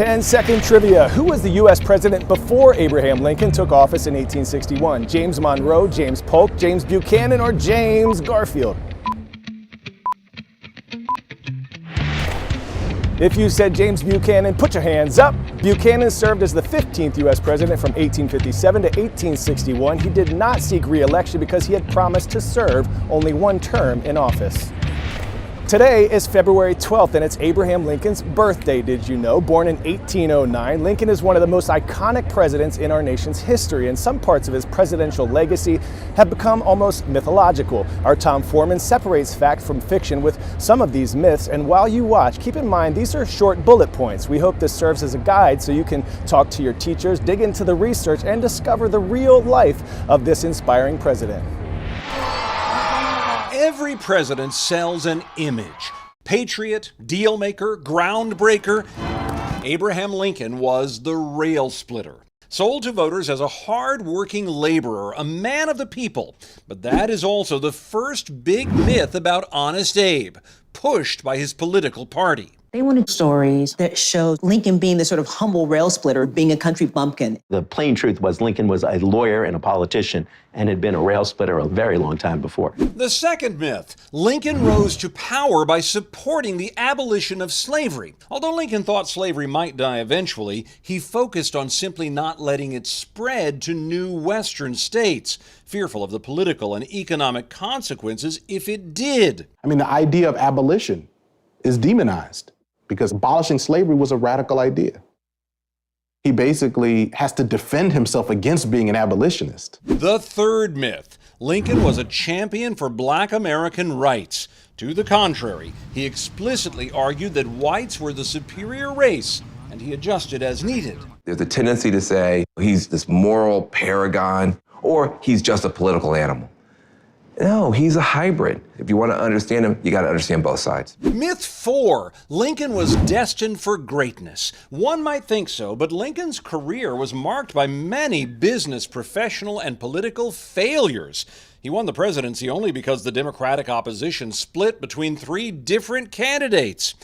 10-second trivia. Who was the U.S. president before Abraham Lincoln took office in 1861? James Monroe, James Polk, James Buchanan, or James Garfield? If you said James Buchanan, put your hands up. Buchanan served as the 15th U.S. president from 1857 to 1861. He did not seek re-election because he had promised to serve only one term in office. Today is February 12th, and it's Abraham Lincoln's birthday, did you know? Born in 1809, Lincoln is one of the most iconic presidents in our nation's history, and some parts of his presidential legacy have become almost mythological. Our Tom Foreman separates fact from fiction with some of these myths, and while you watch, keep in mind these are short bullet points. We hope this serves as a guide so you can talk to your teachers, dig into the research, and discover the real life of this inspiring president. Every president sells an image. Patriot, deal maker, groundbreaker. Abraham Lincoln was the rail splitter. Sold to voters as a hard-working laborer, a man of the people. But that is also the first big myth about Honest Abe, pushed by his political party. They wanted stories that showed Lincoln being the sort of humble rail splitter, being a country bumpkin. The plain truth was Lincoln was a lawyer and a politician and had been a rail splitter a very long time before. The second myth, Lincoln rose to power by supporting the abolition of slavery. Although Lincoln thought slavery might die eventually, he focused on simply not letting it spread to new Western states, fearful of the political and economic consequences if it did. I mean, the idea of abolition is demonized, because abolishing slavery was a radical idea. He basically has to defend himself against being an abolitionist. The third myth, Lincoln was a champion for Black American rights. To the contrary, he explicitly argued that whites were the superior race, and he adjusted as needed. There's a tendency to say he's this moral paragon, or he's just a political animal. No, he's a hybrid. If you want to understand him, you got to understand both sides. Myth 4, Lincoln was destined for greatness. One might think so, but Lincoln's career was marked by many business, professional, and political failures. He won the presidency only because the Democratic opposition split between 3 different candidates.